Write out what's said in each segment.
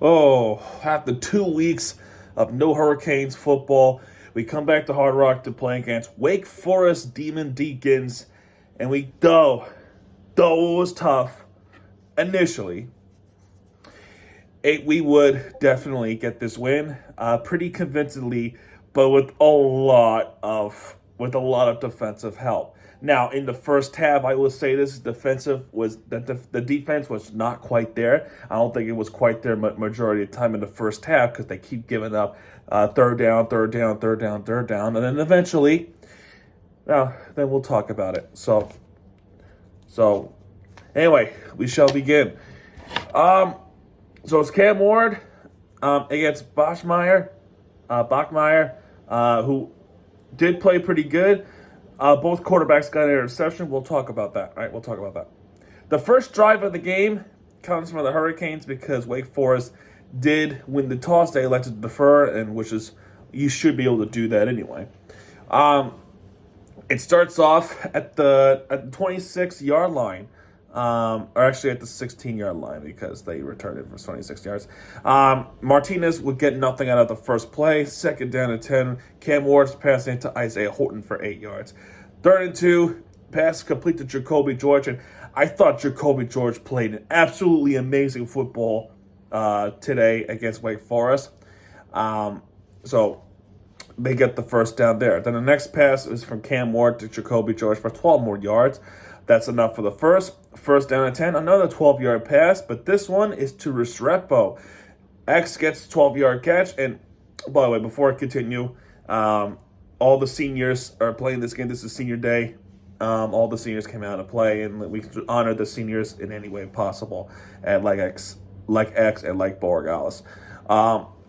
Oh, after 2 weeks of no Hurricanes football, we come back to Hard Rock to play against Wake Forest Deacons, and though it was tough initially, we would definitely get this win, pretty convincingly, but with a lot of defensive help. Now, in the first half, I will say this: the defense was not quite there. I don't think it was quite there majority of the time in the first half because they keep giving up third down, third down, third down, third down, and then eventually, then we'll talk about it. So anyway, we shall begin. So it's Cam Ward against Bachmeyer, who did play pretty good. Both quarterbacks got an interception. We'll talk about that. All right, we'll talk about that. The first drive of the game comes from the Hurricanes because Wake Forest did win the toss. They elected to defer, and which is you should be able to do that anyway. It starts off at the 26-yard line, or actually at the 16-yard line because they returned it for 26 yards. Martinez would get nothing out of the first play. Second down and 10. Cam Ward's passing to Isaiah Horton for 8 yards. Third and 2. Pass complete to Jacoby George, and I thought Jacoby George played an absolutely amazing football today against Wake Forest. So they get the first down there. Then the next pass is from Cam Ward to Jacoby George for 12 more yards. That's enough for the first down and 10. Another 12-yard pass, but this one is to Restrepo. X gets a 12-yard catch. And by the way, before I continue, all the seniors are playing this game. This is senior day. All the seniors came out to play, and we honor the seniors in any way possible at like X and like Borregales.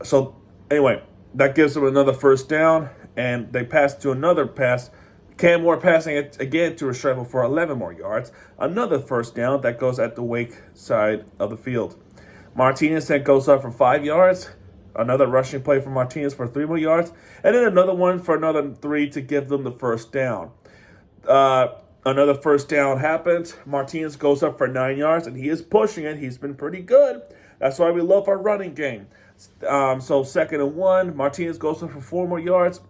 So anyway, that gives them another first down, and they pass to another pass. Cam Moore passing it again to Restrepo for 11 more yards. Another first down that goes at the Wake side of the field. Martinez then goes up for 5 yards. Another rushing play for Martinez for 3 more yards. And then another one for another 3 to give them the first down. Another first down happens. Martinez goes up for 9 yards, and he is pushing it. He's been pretty good. That's why we love our running game. So 2nd and 1. Martinez goes up for 4 more yards.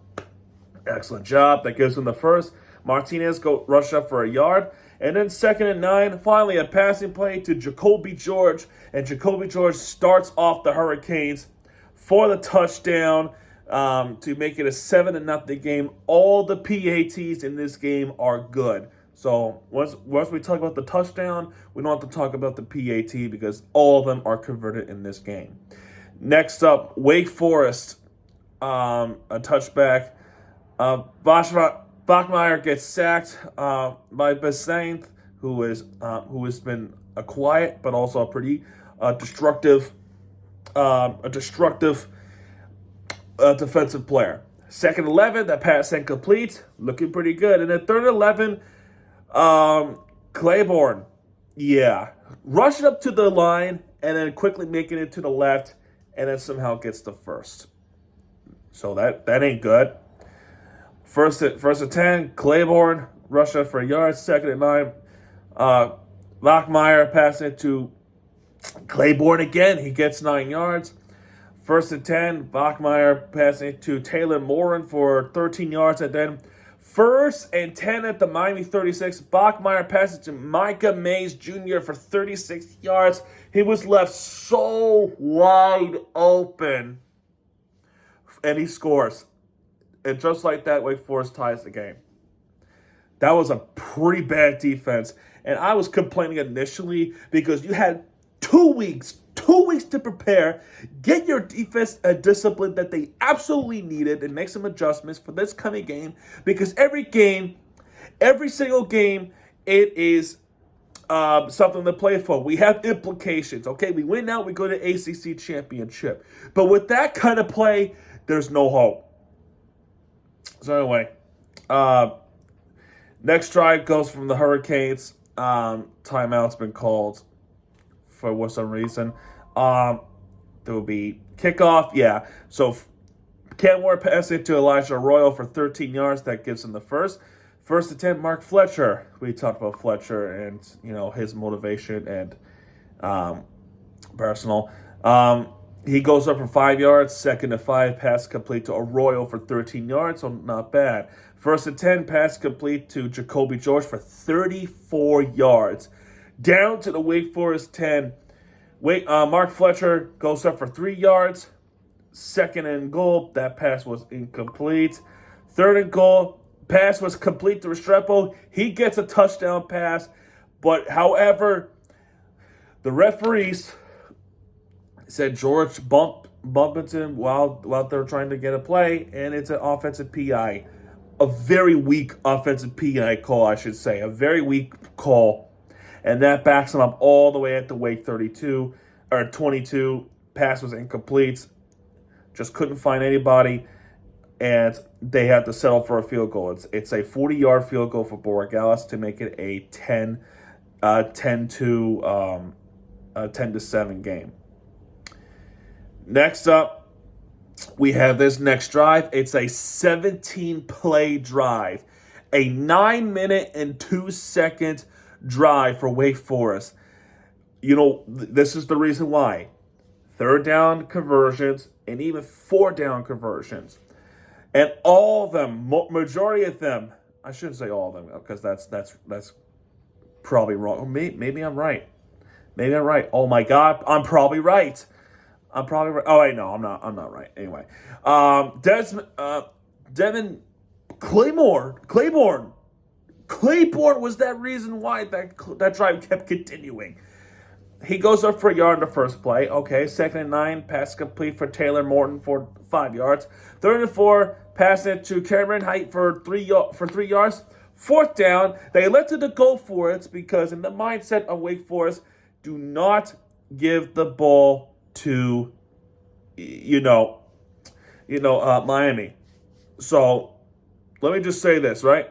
Excellent job. That gives him the first. Martinez rush up for a yard. And then 2nd and 9. Finally, a passing play to Jacoby George. And Jacoby George starts off the Hurricanes for the touchdown to make it a 7-0 game. All the PATs in this game are good. So once we talk about the touchdown, we don't have to talk about the PAT because all of them are converted in this game. Next up, Wake Forest, a touchback. Bachmeyer gets sacked by Besant, who has been a quiet but also a pretty destructive defensive player. 2nd and 11, that pass incomplete, looking pretty good. And then 3rd and 11, Claiborne, rushing up to the line and then quickly making it to the left, and then somehow gets the first. So that ain't good. First and 10, Claiborne, rush up for a yard. 2nd and 9, Bachmeyer passing it to Claiborne again. He gets 9 yards. 1st and 10, Bachmeyer passing it to Taylor Morin for 13 yards. And then 1st and 10 at the Miami 36, Bachmeyer passes to Micah Mays Jr. for 36 yards. He was left so wide open, and he scores. And just like that, Wake Forest ties the game. That was a pretty bad defense. And I was complaining initially because you had 2 weeks to prepare, get your defense a discipline that they absolutely needed, and make some adjustments for this coming game. Because every single game, it is something to play for. We have implications, okay? We win now, we go to ACC championship. But with that kind of play, there's no hope. So anyway, next drive goes from the Hurricanes. Timeout's been called for some reason. There will be kickoff. Yeah. So Cam Ward passing it to Elijah Arroyo for 13 yards. That gives him the first. 1st and 10, Mark Fletcher. We talked about Fletcher and his motivation and personal. He goes up for 5 yards. 2nd and 5, pass complete to Arroyo for 13 yards, so not bad. 1st and 10, pass complete to Jacoby George for 34 yards. Down to the Wake Forest 10. Mark Fletcher goes up for 3 yards. 2nd and goal, that pass was incomplete. 3rd and goal, pass was complete to Restrepo. He gets a touchdown pass, but however, the referees said George bumped into him while they're trying to get a play, and it's an offensive PI. A very weak offensive PI call, I should say. A very weak call. And that backs him up all the way at the Wake 32 or 22. Pass was incomplete. Just couldn't find anybody. And they had to settle for a field goal. It's a 40-yard field goal for Borealis to make it a 10-7 game. Next up, we have this next drive. It's a 17-play drive. A 9-minute and 2-second drive for Wake Forest. This is the reason why. 3rd down conversions and even 4th down conversions. And all of them, majority of them, I shouldn't say all of them because that's probably wrong. Maybe I'm right. Maybe I'm right. Oh my God, I'm probably right. I'm probably right. Oh wait, no, I'm not. I'm not right. Anyway, Devin Claiborne was that reason why that drive kept continuing. He goes up for a yard in the first play. Okay, 2nd and 9, pass complete for Taylor Morton for 5 yards. 3rd and 4, pass it to Cameron Height for 3 yards. 4th down, they elected to go for it because in the mindset of Wake Forest, do not give the ball to, Miami. So let me just say this, right?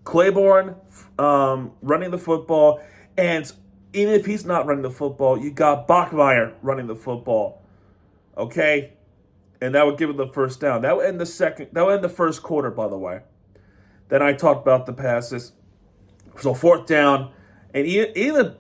Claiborne running the football, and even if he's not running the football, you got Bachmeier running the football, okay? And that would give him the first down. That would end the first quarter, by the way. Then I talked about the passes. So 4th down, and even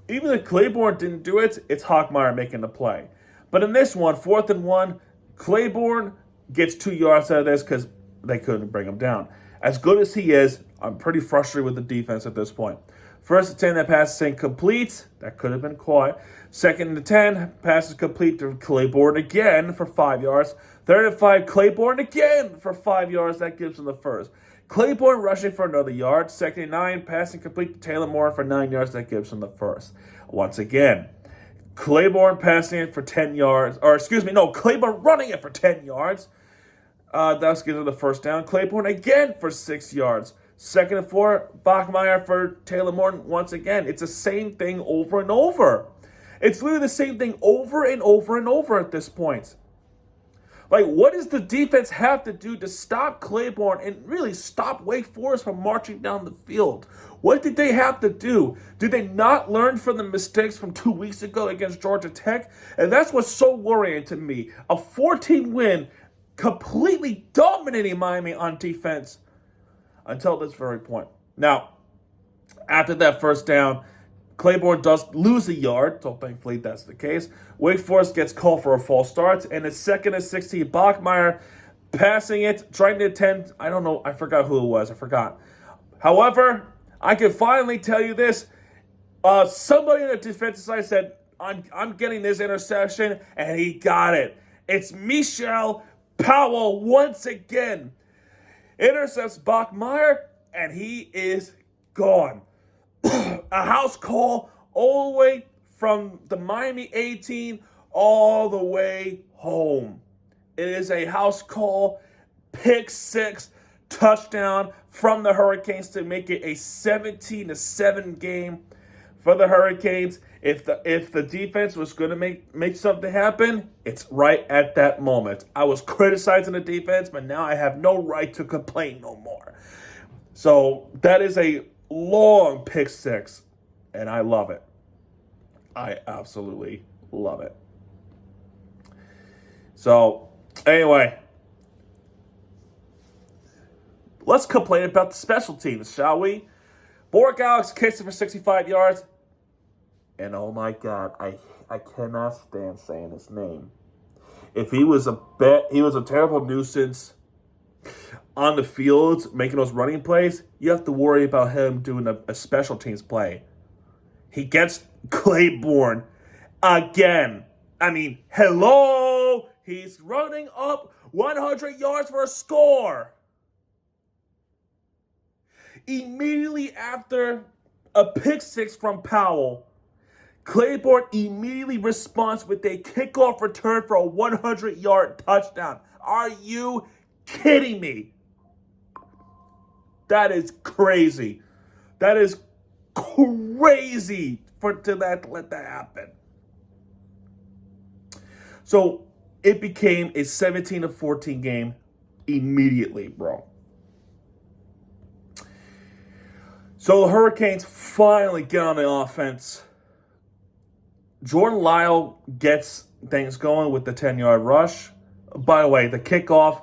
if Claiborne didn't do it, it's Hochmeyer making the play. But in this one, 4th and 1, Claiborne gets 2 yards out of this because they couldn't bring him down. As good as he is, I'm pretty frustrated with the defense at this point. 1st and 10, that pass is incomplete. That could have been caught. 2nd and 10, pass is complete to Claiborne again for 5 yards. 3rd and 5, Claiborne again for 5 yards. That gives him the first. Claiborne rushing for another yard. 2nd and 9, passing complete to Taylor Moore for 9 yards. That gives him the first. Once again, Claiborne passing it for 10 yards. Claiborne running it for 10 yards. That gives him the first down. Claiborne again for 6 yards. 2nd and 4, Bachmeier for Taylor Morton once again. It's the same thing over and over. It's literally the same thing over and over and over at this point. Like, what does the defense have to do to stop Claiborne and really stop Wake Forest from marching down the field? What did they have to do? Did they not learn from the mistakes from 2 weeks ago against Georgia Tech? And that's what's so worrying to me. A 14 win, completely dominating Miami on defense until this very point. Now, after that first down, Claiborne does lose a yard, so thankfully that's the case. Wake Forest gets called for a false start, and it's 2nd and 16. Bachmeier passing it, trying to attend. I don't know. I forgot who it was. I forgot. However, I can finally tell you this. Somebody on the defensive side said, I'm getting this interception, and he got it. It's Michelle Powell once again. Intercepts Bachmeier, and he is gone. A house call all the way from the Miami 18 all the way home. It is a house call, pick 6, touchdown from the Hurricanes to make it a 17-7 game for the Hurricanes. If the defense was going to make something happen, it's right at that moment. I was criticizing the defense, but now I have no right to complain no more. So that is a long pick 6, and I love it. I absolutely love it. So, anyway, let's complain about the special teams, shall we? Borg Alex kicks it for 65 yards, and oh my God, I cannot stand saying his name. If he was a terrible nuisance on the field, making those running plays, you have to worry about him doing a special teams play. He gets Claiborne again. I mean, hello! He's running up 100 yards for a score. Immediately after a pick six from Powell, Claiborne immediately responds with a kickoff return for a 100-yard touchdown. Are you kidding me? That is crazy. That is crazy to let that happen. So it became a 17-14 game immediately, bro. So the Hurricanes finally get on the offense. Jordan Lyle gets things going with the 10-yard rush. By the way, the kickoff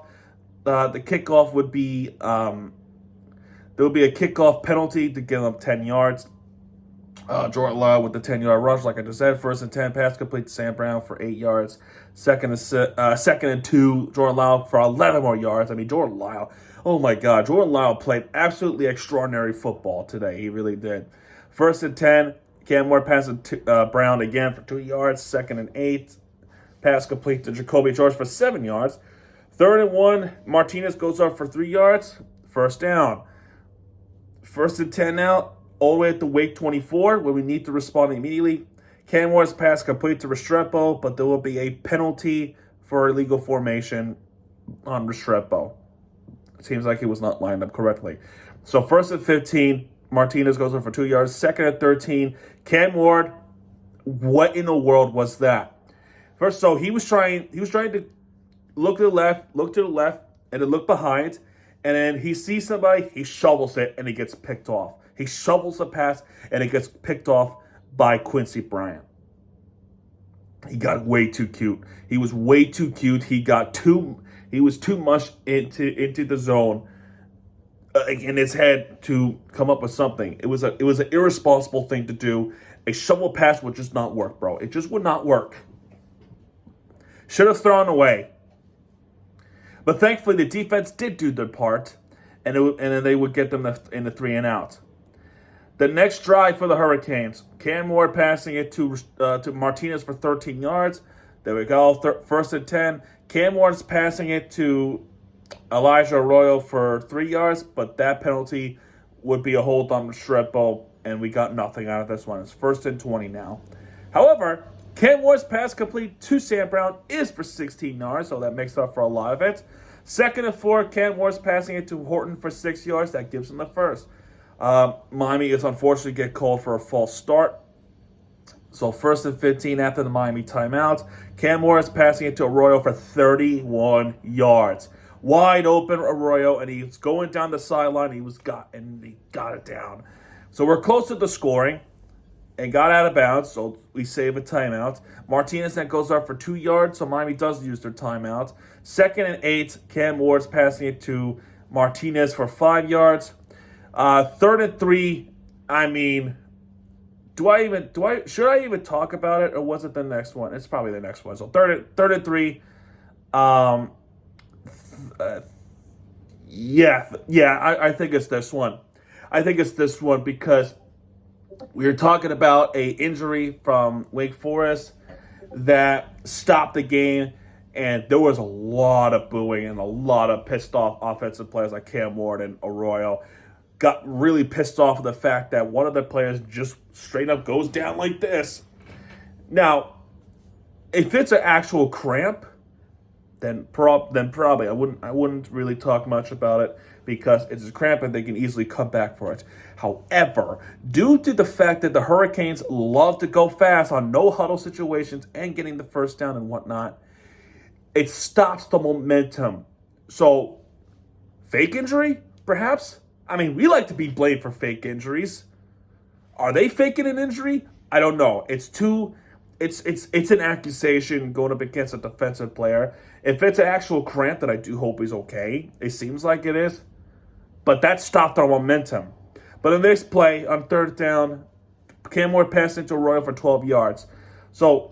would be there would be a kickoff penalty to give them 10 yards. Jordan Lyle with the 10-yard rush, like I just said. 1st and 10, pass complete to Sam Brown for 8 yards. Second and 2, Jordan Lyle for 11 more yards. I mean, Jordan Lyle, oh my God. Jordan Lyle played absolutely extraordinary football today. He really did. 1st and 10, Cam Ward passes to Brown again for 2 yards. 2nd and 8, pass complete to Jacoby George for 7 yards. 3rd and 1, Martinez goes up for 3 yards. First down. 1st and 10 now, all the way at the Wake 24, where we need to respond immediately. Cam Ward's pass complete to Restrepo, but there will be a penalty for illegal formation on Restrepo. It seems like he was not lined up correctly. So 1st and 15, Martinez goes up for 2 yards. 2nd and 13, Cam Ward, what in the world was that? First, so he was trying to look to the left, and then look behind, and then he sees somebody, he shovels it, and he gets picked off. He shovels the pass, and it gets picked off by Quincy Bryant. He got way too cute. He was way too cute. He was too much into the zone in his head to come up with something. It was an irresponsible thing to do. A shovel pass would just not work, bro. It just would not work. Should have thrown away. But thankfully, the defense did do their part, and then they would get them in the 3 and out. The next drive for the Hurricanes, Cam Ward passing it to Martinez for 13 yards. There we go, 1st and 10. Cam Ward's passing it to Elijah Arroyo for 3 yards, but that penalty would be a hold on Restrepo, and we got nothing out of this one. It's 1st and 20 now. However, Cam Ward's pass complete to Sam Brown is for 16 yards, so that makes up for a lot of it. 2nd and 4, Cam Ward's passing it to Horton for 6 yards. That gives him the first. Miami is unfortunately get called for a false start. So 1st and 15 after the Miami timeout. Cam Ward is passing it to Arroyo for 31 yards. Wide open Arroyo, and he's going down the sideline. He got it down. So we're close to the scoring. And got out of bounds, so we save a timeout. Martinez then goes up for 2 yards, so Miami does use their timeout. 2nd and 8, Cam Ward's passing it to Martinez for 5 yards. 3rd and 3, I mean, should I even talk about it, or was it the next one? It's probably the next one. So 3rd and 3, I think it's this one. I think it's this one because we were talking about a injury from Wake Forest that stopped the game, and there was a lot of booing and a lot of pissed off offensive players like Cam Ward and Arroyo. Got really pissed off of the fact that one of the players just straight up goes down like this. Now, if it's an actual cramp, then probably I wouldn't really talk much about it because it's a cramp and they can easily come back for it. However, due to the fact that the Hurricanes love to go fast on no-huddle situations and getting the first down and whatnot, it stops the momentum. So, fake injury, perhaps? I mean, we like to be blamed for fake injuries. Are they faking an injury? I don't know. It's an accusation going up against a defensive player. If it's an actual cramp, then I do hope he's okay. It seems like it is. But that stopped our momentum. But the next play, on 3rd down, Cam Ward passed into Arroyo for 12 yards. So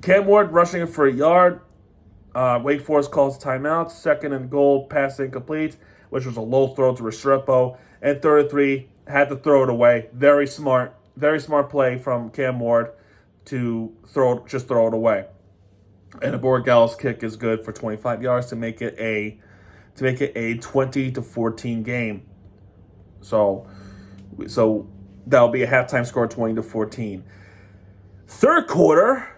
Cam Ward rushing it for a yard. Wake Forest calls timeout. Second and goal, pass incomplete, which was a low throw to Restrepo. And third and 3, had to throw it away. Very smart play from Cam Ward to throw it away. And a Borregales kick is good for 25 yards to make it a 20-14 game. So that'll be a halftime score 20-14. Third quarter,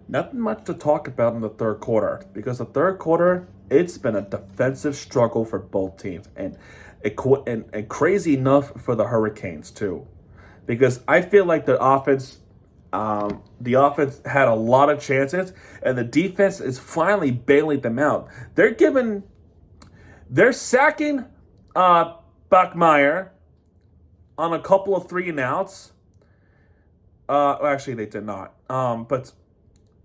nothing much to talk about in the third quarter because the third quarter, it's been a defensive struggle for both teams and crazy enough for the Hurricanes too, because I feel like the offense had a lot of chances and the defense is finally bailing them out. They're sacking Bachmeier on a couple of 3-and-outs. Actually, they did not. But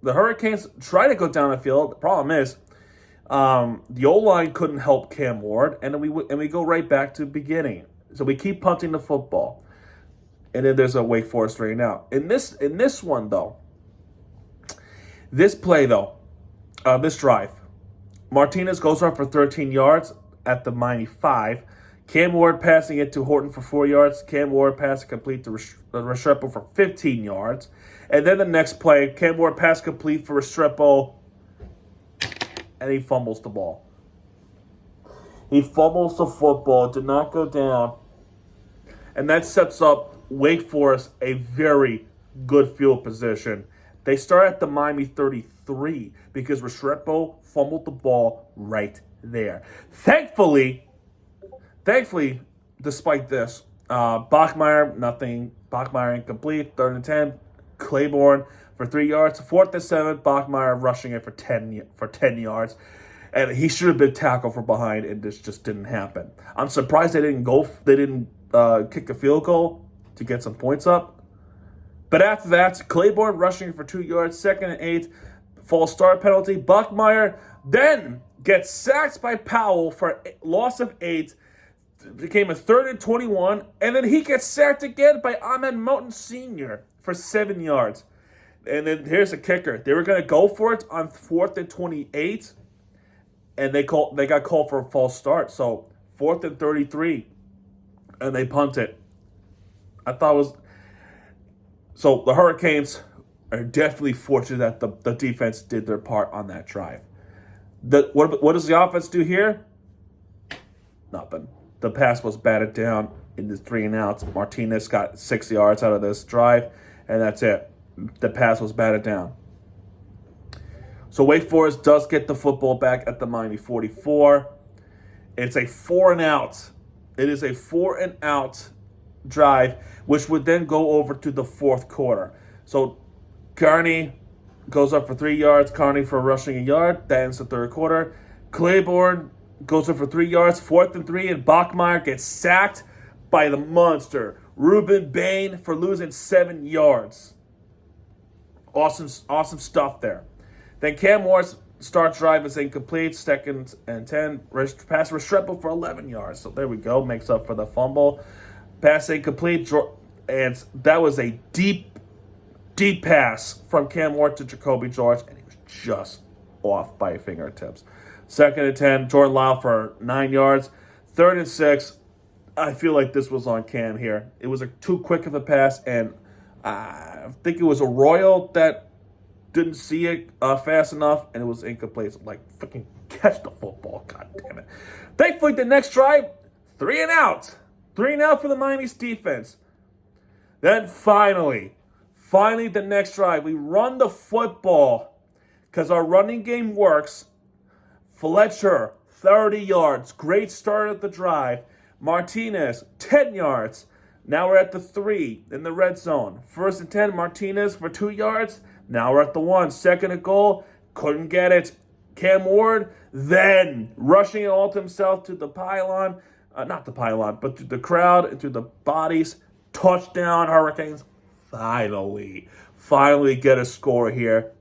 the Hurricanes try to go down the field. The problem is the O-line couldn't help Cam Ward, and then we go right back to the beginning. So we keep punting the football, and then there's a Wake Forest right now. In this one though, this drive, Martinez goes up for 13 yards at the Miami 5. Cam Ward passing it to Horton for 4 yards. Cam Ward passing complete to Restrepo for 15 yards. And then the next play, Cam Ward pass complete for Restrepo, and he fumbles the ball. He fumbles the football, did not go down. And that sets up Wake Forest a very good field position. They start at the Miami 33 because Restrepo fumbled the ball right there. Thankfully, despite this, Bachmeier, nothing. Bachmeier incomplete. 3rd and 10. Claiborne for 3 yards. 4th and 7. Bachmeier rushing it for 10 yards. And he should have been tackled from behind, and this just didn't happen. I'm surprised they didn't kick a field goal to get some points up. But after that, Claiborne rushing for 2 yards. 2nd and 8. False start penalty. Bachmeier then gets sacked by Powell for loss of 8. Became a 3rd and 21, and then he gets sacked again by Ahmed Moten Sr. for 7 yards. And then here's a kicker. They were going to go for it on 4th and 28, and they got called for a false start. So 4th and 33, and they punt it. So the Hurricanes are definitely fortunate that the defense did their part on that drive. What does the offense do here? Nothing. The pass was batted down in the 3-and-outs. Martinez got 6 yards out of this drive, and that's it. The pass was batted down. So Wake Forest does get the football back at the Miami 44. It's a 4-and-out. It is a 4-and-out drive, which would then go over to the fourth quarter. So Carney goes up for 3 yards. Carney for rushing a yard. That ends the third quarter. Claiborne goes up for 3 yards. 4th and 3, and Bachmeier gets sacked by the monster Ruben Bain for losing 7 yards. Awesome stuff there. Then Cam Ward's start drive is incomplete. 2nd and 10. Pass Restrepo for 11 yards. So there we go. Makes up for the fumble. Pass incomplete. And that was a deep pass from Cam Ward to Jacoby George, and he was just off by fingertips. 2nd and 10. Jordan Lyle for 9 yards. 3rd and 6. I feel like this was on Cam here. It was too quick of a pass, and I think it was a Royal that didn't see it fast enough, and it was incomplete. So like, freaking catch the football, god damn it. Thankfully, the next drive, 3-and-out. 3-and-out for the Miami's defense. Then finally, the next drive, we run the football because our running game works. Fletcher, 30 yards. Great start at the drive. Martinez, 10 yards. Now we're at the 3 in the red zone. 1st and 10, Martinez for 2 yards. Now we're at the 1. 2nd and goal. Couldn't get it. Cam Ward then rushing it all to himself to the pylon. Not the pylon, but to the crowd and to the bodies. Touchdown, Hurricanes. Finally get a score here,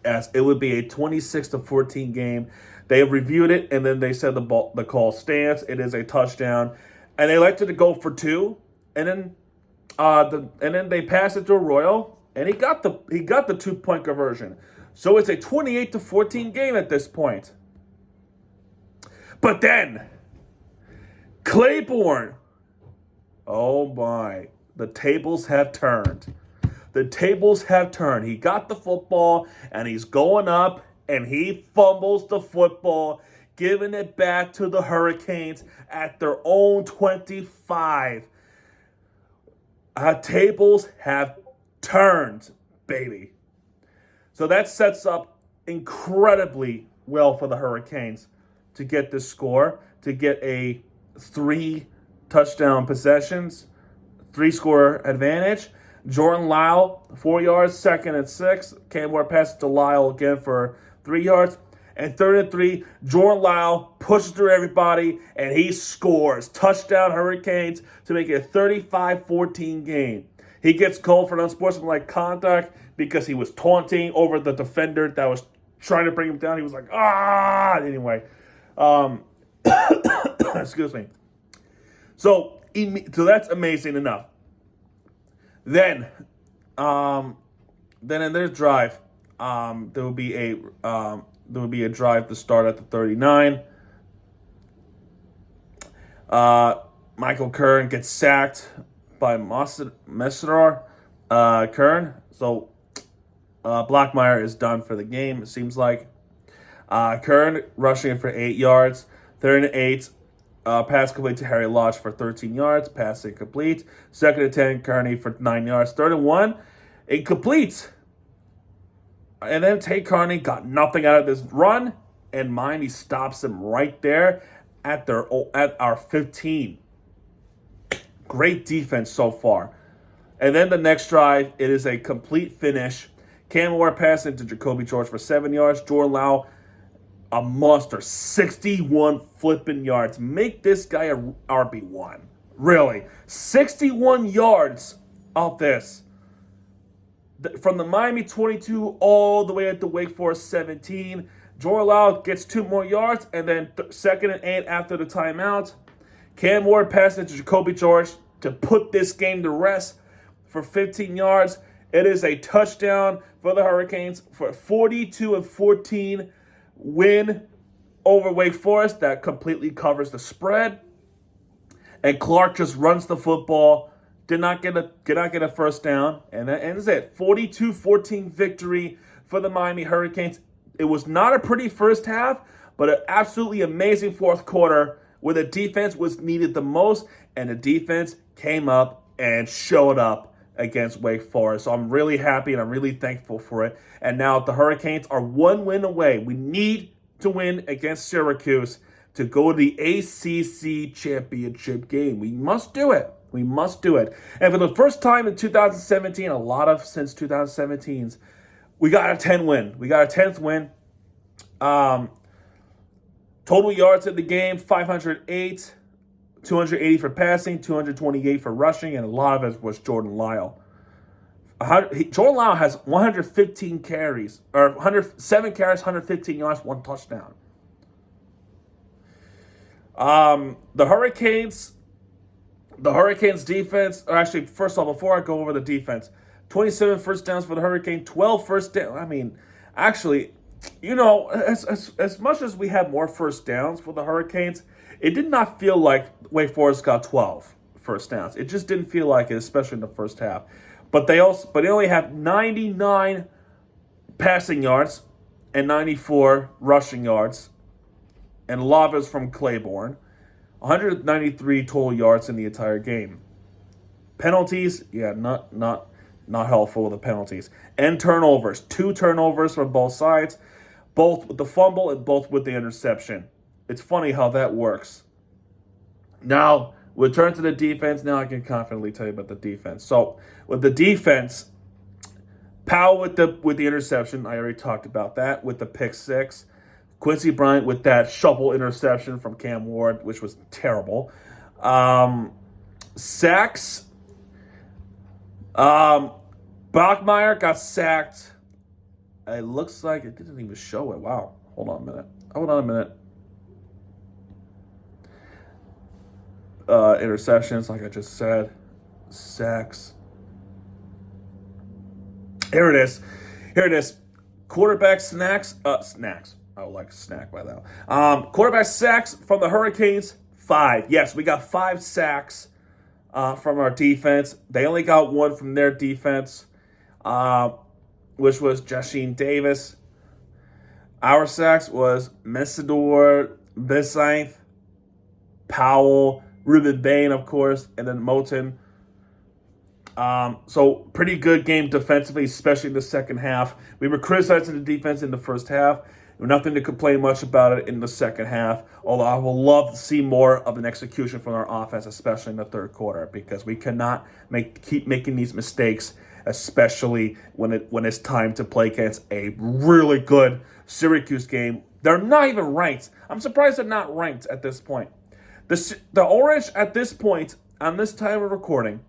as it would be a 26-14 game. They have reviewed it, and then they said the call stands. It is a touchdown, and they elected to go for 2, and then they pass it to Arroyo, and he got the 2-point conversion. So it's a 28-14 game at this point. But then Claiborne, oh my, the tables have turned. The tables have turned. He got the football and he's going up and he fumbles the football, giving it back to the Hurricanes at their own 25. Tables have turned, baby. So that sets up incredibly well for the Hurricanes to get this score, to get a 3 touchdown possessions, 3-score advantage. Jordan Lyle, 4 yards, 2nd and 6. Cam Ward passes to Lyle again for 3 yards. And 3rd and 3, Jordan Lyle pushes through everybody, and he scores. Touchdown Hurricanes to make it a 35-14 game. He gets called for an unsportsmanlike conduct because he was taunting over the defender that was trying to bring him down. He was like, ah! Anyway, excuse me. So that's amazing enough. Then in their drive, there will be a drive to start at the 39. Michael Kern gets sacked by Messerer Kern. So Blackmeyer is done for the game, it seems like. Kern rushing for 8 yards. 3rd and 8. Pass complete to Harry Lodge for 13 yards. Pass incomplete. 2nd and 10, Kearney for 9 yards. 3rd and 1, incomplete. And then Tate Kearney got nothing out of this run, and Miami stops him right there at our 15. Great defense so far. And then the next drive, it is a complete finish. Cam Ward passing to Jacoby George for 7 yards. Jordan Lau, a monster, 61 flipping yards. Make this guy a RB1. Really. 61 yards off this. From the Miami 22 all the way at the Wake Forest 17. Jordan Lau gets 2 more yards, and then 2nd and 8 after the timeout. Cam Ward passes to Jacoby George to put this game to rest for 15 yards. It is a touchdown for the Hurricanes for a 42-14 win over Wake Forest that completely covers the spread. And Clark just runs the football. Did not get a first down, and that ends it. 42-14 victory for the Miami Hurricanes. It was not a pretty first half, but an absolutely amazing fourth quarter where the defense was needed the most, and the defense came up and showed up against Wake Forest. So I'm really happy and I'm really thankful for it. And now the Hurricanes are 1 win away. We need to win against Syracuse to go to the ACC championship game. We must do it. We must do it. And for the first time in 2017, since 2017's, we got a 10 win. We got a 10th win. Total yards in the game, 508. 280 for passing, 228 for rushing, and a lot of it was Jordan Lyle. Jordan Lyle has 115 carries, or 107 carries, 115 yards, 1 touchdown. The Hurricanes defense, or actually, first of all, before I go over the defense, 27 first downs for the Hurricane, 12 first downs. I mean, actually, as much as we had more first downs for the Hurricanes, it did not feel like Wake Forest got 12 first downs. It just didn't feel like it, especially in the first half. But they only have 99 passing yards and 94 rushing yards, and a lot of it's from Claiborne. 193 total yards in the entire game. Penalties, not helpful with the penalties. And turnovers, 2 turnovers from both sides, both with the fumble and both with the interception. It's funny how that works. Now, we'll turn to the defense. Now I can confidently tell you about the defense. So, with the defense, Powell with the interception. I already talked about that. With the pick 6. Quincy Bryant with that shovel interception from Cam Ward, which was terrible. Sacks. Bachmeier got sacked. It looks like it didn't even show it. Wow. Hold on a minute. Interceptions, like I just said. Sacks. Here it is. Here it is. Quarterback snacks. I would like a snack by now. Quarterback sacks from the Hurricanes, 5. Yes, we got 5 sacks from our defense. They only got 1 from their defense, which was Jasheen Davis. Our sacks was Messidor, Bisainth, Powell, Ruben Bain, of course, and then Moten. So pretty good game defensively, especially in the second half. We were criticizing the defense in the first half. Nothing to complain much about it in the second half, although I will love to see more of an execution from our offense, especially in the third quarter, because we cannot keep making these mistakes, especially when it's time to play against a really good Syracuse game. They're not even ranked. I'm surprised they're not ranked at this point. The Orange at this point, on this time of recording,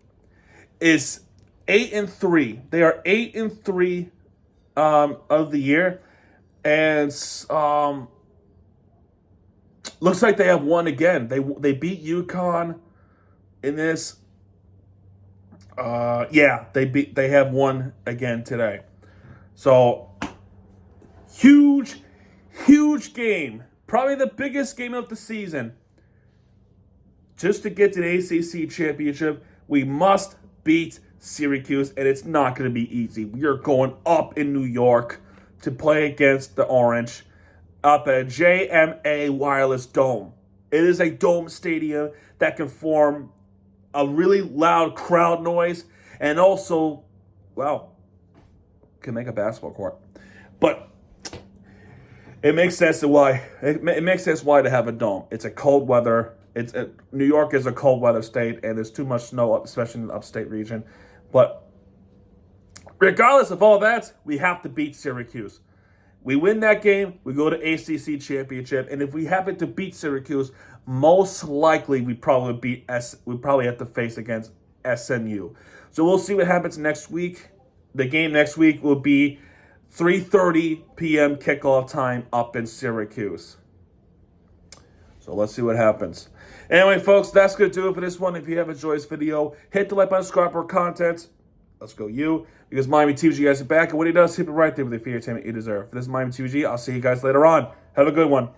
is 8-3. They are 8-3 of the year. And looks like they have won again. They beat UConn in this. They have won again today. So huge game. Probably the biggest game of the season. Just to get to the ACC championship, we must beat Syracuse, and it's not going to be easy. We are going up in New York to play against the Orange up at JMA Wireless Dome. It is a dome stadium that can form a really loud crowd noise and also, can make a basketball court. But it makes sense why to have a dome. It's a cold weather. New York is a cold weather state, and there's too much snow, especially in the upstate region. But regardless of all that, we have to beat Syracuse. We win that game, we go to ACC championship, and if we happen to beat Syracuse, most likely we probably have to face against SMU. So we'll see what happens next week. The game next week will be 3:30 p.m. kickoff time up in Syracuse. So let's see what happens. Anyway, folks, that's going to do it for this one. If you have enjoyed this video, hit the like button, subscribe for content. Let's go you. Because Miami TVG guys are back. And what he does, keep it right there with the entertainment you deserve. For this is Miami TVG. I'll see you guys later on. Have a good one.